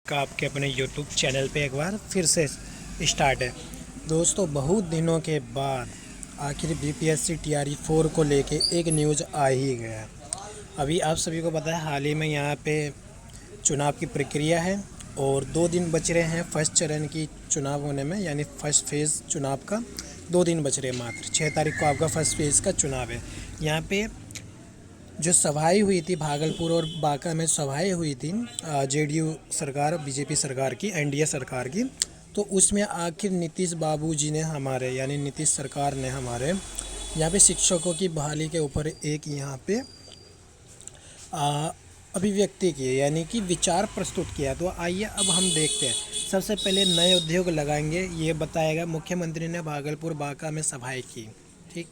का आपके अपने YouTube चैनल पे एक बार फिर से स्टार्ट है। दोस्तों, बहुत दिनों के बाद आखिर बीपीएससी टीआरई 4 को लेके एक न्यूज़ आ ही गया है। अभी आप सभी को पता है, हाल ही में यहाँ पे चुनाव की प्रक्रिया है और 2 दिन बच रहे हैं फर्स्ट चरण की चुनाव होने में, यानी फर्स्ट फेज़ चुनाव का 2 दिन बच रहे हैं मात्र। 6 तारीख को आपका फर्स्ट फेज़ का चुनाव है। यहाँ पे जो सभाएं हुई थी भागलपुर और बांका में, सभाएं हुई थी जेडीयू सरकार, बीजेपी सरकार की, एनडीए सरकार की। तो उसमें आखिर नीतीश बाबू जी ने हमारे, यानी नीतीश सरकार ने हमारे यहाँ पे शिक्षकों की बहाली के ऊपर एक यहाँ पे अभिव्यक्ति की है, यानी कि विचार प्रस्तुत किया। तो आइए अब हम देखते हैं। सबसे पहले नए उद्योग लगाएंगे, ये बताएगा। मुख्यमंत्री ने भागलपुर बांका में सभाएं की। ठीक,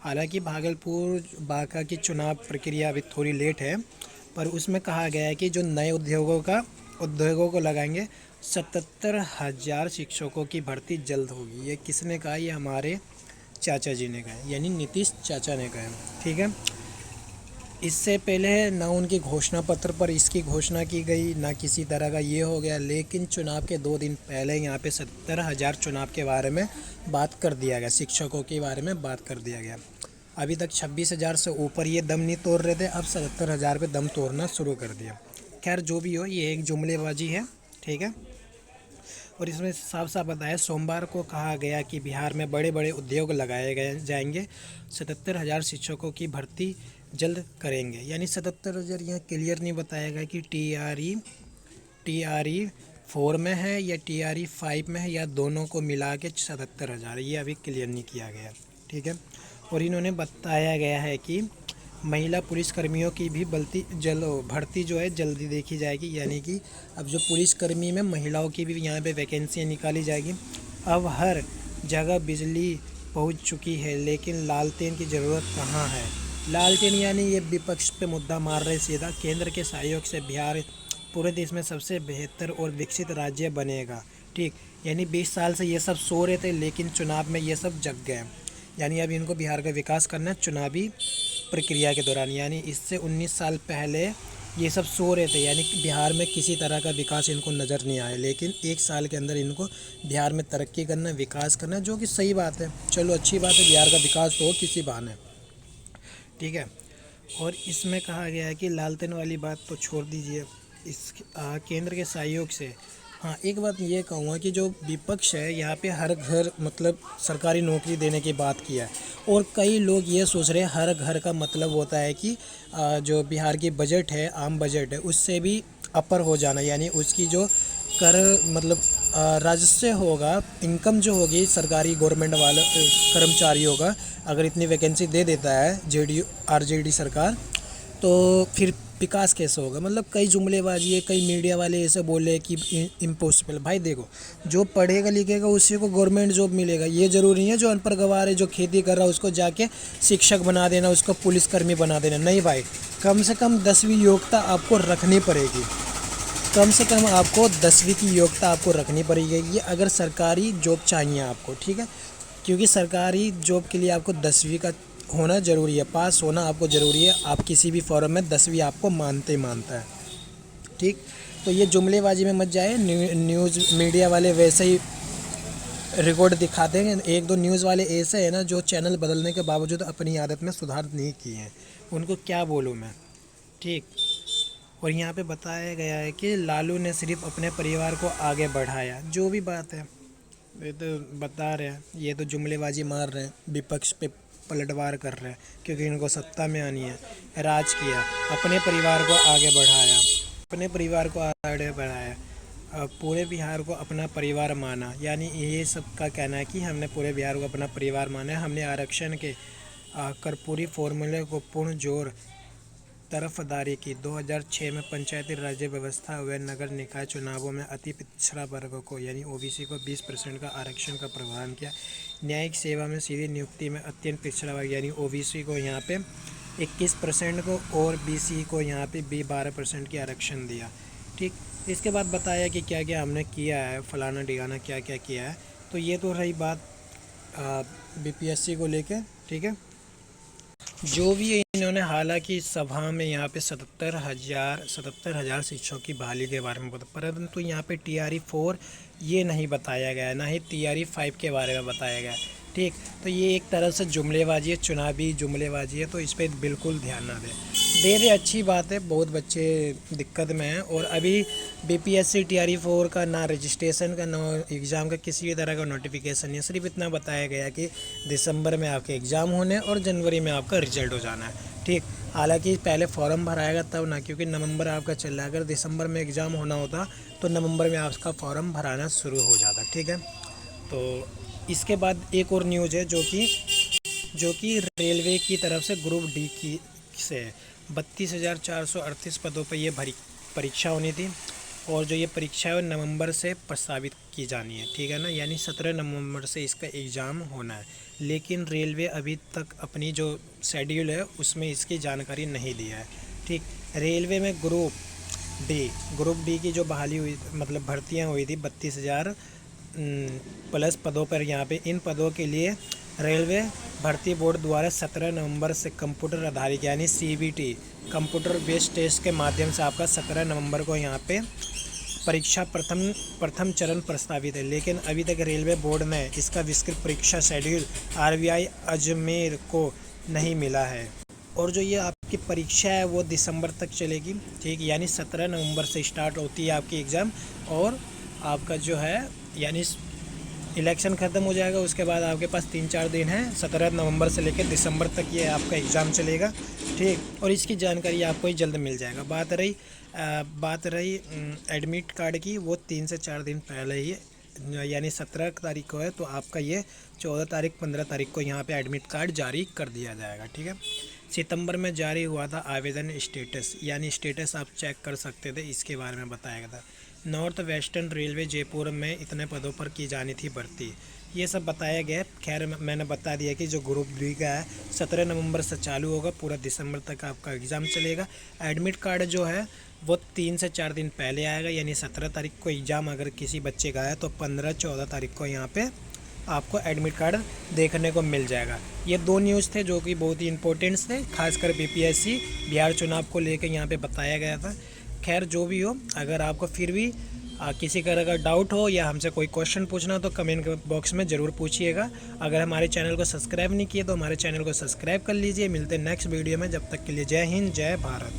हालांकि भागलपुर बांका की चुनाव प्रक्रिया अभी थोड़ी लेट है, पर उसमें कहा गया है कि जो नए उद्योगों को लगाएंगे, 77,000 शिक्षकों की भर्ती जल्द होगी। ये किसने कहा? ये हमारे चाचा जी ने कहा, यानी नीतीश चाचा ने कहा। ठीक है, इससे पहले ना उनके घोषणा पत्र पर इसकी घोषणा की गई, ना किसी तरह का ये हो गया। लेकिन चुनाव के 2 दिन पहले यहाँ पे 70,000 चुनाव के बारे में बात कर दिया गया, शिक्षकों के बारे में बात कर दिया गया। अभी तक 26,000 से ऊपर ये दम नहीं तोड़ रहे थे, अब 77,000 पे दम तोड़ना शुरू कर दिया। खैर, जो भी हो, ये एक जुमलेबाजी है। ठीक है, और इसमें साफ साफ बताया, सोमवार को कहा गया कि बिहार में बड़े बड़े उद्योग लगाए गए जाएंगे, 77,000 शिक्षकों की भर्ती जल्द करेंगे। यानी 77,000 यहाँ क्लियर नहीं बताया गया कि टीआरई 4 में है या टीआरई 5 में है, या दोनों को मिला के 77,000, ये अभी क्लियर नहीं किया गया। ठीक है, और इन्होंने बताया गया है कि महिला पुलिसकर्मियों की भी भर्ती जो है जल्दी देखी जाएगी। यानी कि अब जो पुलिसकर्मी में महिलाओं की भी यहाँ पे वैकेंसियाँ निकाली जाएगी। अब हर जगह बिजली पहुँच चुकी है, लेकिन लालटेन की ज़रूरत कहाँ है? लालटेन यानी ये विपक्ष पे मुद्दा मार रहे सीधा। केंद्र के सहयोग से बिहार पूरे देश में सबसे बेहतर और विकसित राज्य बनेगा। ठीक, यानी 20 साल से ये सब सो रहे थे, लेकिन चुनाव में ये सब जग गए। यानी अब इनको बिहार का विकास करना है चुनावी प्रक्रिया के दौरान। यानी इससे 19 साल पहले ये सब सो रहे थे, यानी बिहार में किसी तरह का विकास इनको नज़र नहीं आया, लेकिन 1 साल के अंदर इनको बिहार में तरक्की करना, विकास करना, जो कि सही बात है। चलो, अच्छी बात है, बिहार का विकास तो हो किसी बहाने। ठीक है, और इसमें कहा गया है कि लालटेन वाली बात तो छोड़ दीजिए, इस केंद्र के सहयोग से। हाँ, एक बात ये कहूँगा कि जो विपक्ष है यहाँ पे हर घर, मतलब सरकारी नौकरी देने की बात किया है, और कई लोग ये सोच रहे हैं हर घर का मतलब होता है कि जो बिहार की बजट है, आम बजट है, उससे भी अपर हो जाना। यानी उसकी जो कर, मतलब राजस्व होगा, इनकम जो होगी सरकारी गवर्नमेंट वाले कर्मचारियों का, अगर इतनी वैकेंसी दे देता है जेडीयू आरजेडी सरकार, तो फिर विकास कैसे होगा? मतलब कई जुमलेबाजी है, कई मीडिया वाले ऐसे बोले कि इम्पॉसिबल। भाई देखो, जो पढ़ेगा लिखेगा उसी को गवर्नमेंट जॉब मिलेगा। ये ज़रूरी नहीं है जो अनपढ़ गवार है, जो खेती कर रहा है, उसको जाके शिक्षक बना देना, उसको पुलिसकर्मी बना देना। नहीं भाई, कम से कम 10वीं योग्यता आपको रखनी पड़ेगी। कम से कम आपको 10वीं की योग्यता आपको रखनी पड़ेगी, ये अगर सरकारी जॉब चाहिए आपको। ठीक है, क्योंकि सरकारी जॉब के लिए आपको 10वीं का होना ज़रूरी है, पास होना आपको ज़रूरी है। आप किसी भी फॉर्म में 10वीं आपको मानता है। ठीक, तो ये जुमलेबाजी में मत जाए। न्यूज़ मीडिया वाले वैसे ही रिकॉर्ड दिखाते हैं। 1-2 न्यूज़ वाले ऐसे हैं ना, जो चैनल बदलने के बावजूद अपनी आदत में सुधार नहीं किए हैं, उनको क्या बोलूँ मैं। ठीक, और यहाँ पे बताया गया है कि लालू ने सिर्फ अपने परिवार को आगे बढ़ाया। जो भी बात है, ये तो बता रहे हैं, ये तो जुमलेबाजी मार रहे हैं, विपक्ष पे पलटवार कर रहे हैं, क्योंकि इनको सत्ता में आनी है। राज किया, अपने परिवार को आगे बढ़ाया, अपने परिवार को आगे बढ़ाया, पूरे बिहार को अपना परिवार माना। यानी ये सब का कहना है कि हमने पूरे बिहार को अपना परिवार माना है। हमने आरक्षण के कर्पूरी फॉर्मूले को पूर्ण जोर तरफदारी की। 2006 में पंचायती राज्य व्यवस्था व नगर निकाय चुनावों में अति पिछड़ा वर्ग को, यानी ओबीसी को 20% का आरक्षण का प्रावधान किया। न्यायिक सेवा में सीधी नियुक्ति में अत्यंत पिछड़ा वर्ग, यानी ओबीसी को यहाँ पे 21% को, और बीसी को यहाँ पे 12% की आरक्षण दिया। ठीक, इसके बाद बताया कि क्या क्या हमने किया है, फलाना ढिगाना क्या क्या किया है। तो ये तो रही बात बीपीएससी को लेके। ठीक है, जो भी इन्होंने हालांकि सभा में यहाँ पे 77,000 शिक्षकों की बहाली के बारे में बताया, परंतु यहाँ पे TRE 4 ये नहीं बताया गया, ना ही TRE 5 के बारे में बताया गया। ठीक, तो ये एक तरह से जुमलेबाजी है, चुनावी जुमलेबाजी है, तो इस पर बिल्कुल ध्यान ना दें। दे दे अच्छी बात है, बहुत बच्चे दिक्कत में हैं। और अभी BPSC TRE 4 का ना रजिस्ट्रेशन का, ना एग्ज़ाम का किसी भी तरह का नोटिफिकेशन नहीं है। सिर्फ इतना बताया गया कि दिसंबर में आपके एग्ज़ाम होने और जनवरी में आपका रिजल्ट हो जाना है। ठीक, हालांकि पहले फॉर्म भराएगा तब ना, क्योंकि नवंबर आपका चल रहा है। अगर दिसंबर में एग्ज़ाम होना होता तो नवंबर में आपका फॉर्म भराना शुरू हो जाता। ठीक है, तो इसके बाद एक और न्यूज़ है जो कि रेलवे की तरफ से ग्रुप डी की से 32,438 पदों पर ये परीक्षा होनी थी। और जो ये परीक्षा है वो नवंबर से प्रस्तावित की जानी है। ठीक है ना, यानी 17 नवंबर से इसका एग्ज़ाम होना है। लेकिन रेलवे अभी तक अपनी जो शेड्यूल है उसमें इसकी जानकारी नहीं दिया है। ठीक, रेलवे में ग्रुप डी की जो बहाली हुई, मतलब भर्तियां हुई थी 32,000 प्लस पदों पर। यहाँ पे इन पदों के लिए रेलवे भर्ती बोर्ड द्वारा 17 नवंबर से कंप्यूटर आधारित यानी CBT कंप्यूटर बेस्ड टेस्ट के माध्यम से आपका 17 नवंबर को यहाँ पे परीक्षा प्रथम चरण प्रस्तावित है। लेकिन अभी तक रेलवे बोर्ड ने इसका विस्तृत परीक्षा शेड्यूल RBI अजमेर को नहीं मिला है। और जो ये आपकी परीक्षा है वो दिसंबर तक चलेगी। ठीक, यानी 17 नवंबर से स्टार्ट होती है आपकी एग्ज़ाम, और आपका जो है यानी इलेक्शन ख़त्म हो जाएगा, उसके बाद आपके पास 3-4 दिन है, 17 नवंबर से लेकर दिसंबर तक ये आपका एग्ज़ाम चलेगा। ठीक, और इसकी जानकारी आपको ही जल्द मिल जाएगा। बात रही एडमिट कार्ड की, वो 3 से 4 दिन पहले ही, यानी 17 तारीख को है, तो आपका ये 14 तारीख 15 तारीख को यहाँ पे एडमिट कार्ड जारी कर दिया जाएगा। ठीक है, सितंबर में जारी हुआ था आवेदन स्टेटस, यानी स्टेटस आप चेक कर सकते थे, इसके बारे में बताया गया था। नॉर्थ वेस्टर्न रेलवे जयपुर में इतने पदों पर की जानी थी भर्ती, ये सब बताया गया। खैर मैंने बता दिया कि जो ग्रुप डी का है 17 नवंबर से चालू होगा, पूरा दिसंबर तक आपका एग्ज़ाम चलेगा। एडमिट कार्ड जो है वो 3 से 4 दिन पहले आएगा, यानी 17 तारीख को एग्ज़ाम अगर किसी बच्चे का है तो 15-14 तारीख को यहाँ पे आपको एडमिट कार्ड देखने को मिल जाएगा। ये 2 न्यूज़ थे जो कि बहुत ही इंपॉर्टेंट थे, खासकर BPSC बिहार चुनाव को लेकर यहाँ पे बताया गया था। खैर जो भी हो, अगर आपको फिर भी किसी तरह का डाउट हो या हमसे कोई क्वेश्चन पूछना हो तो कमेंट बॉक्स में ज़रूर पूछिएगा। अगर हमारे चैनल को सब्सक्राइब नहीं किए तो हमारे चैनल को सब्सक्राइब कर लीजिए। मिलते हैं नेक्स्ट वीडियो में, जब तक के लिए जय हिंद, जय भारत।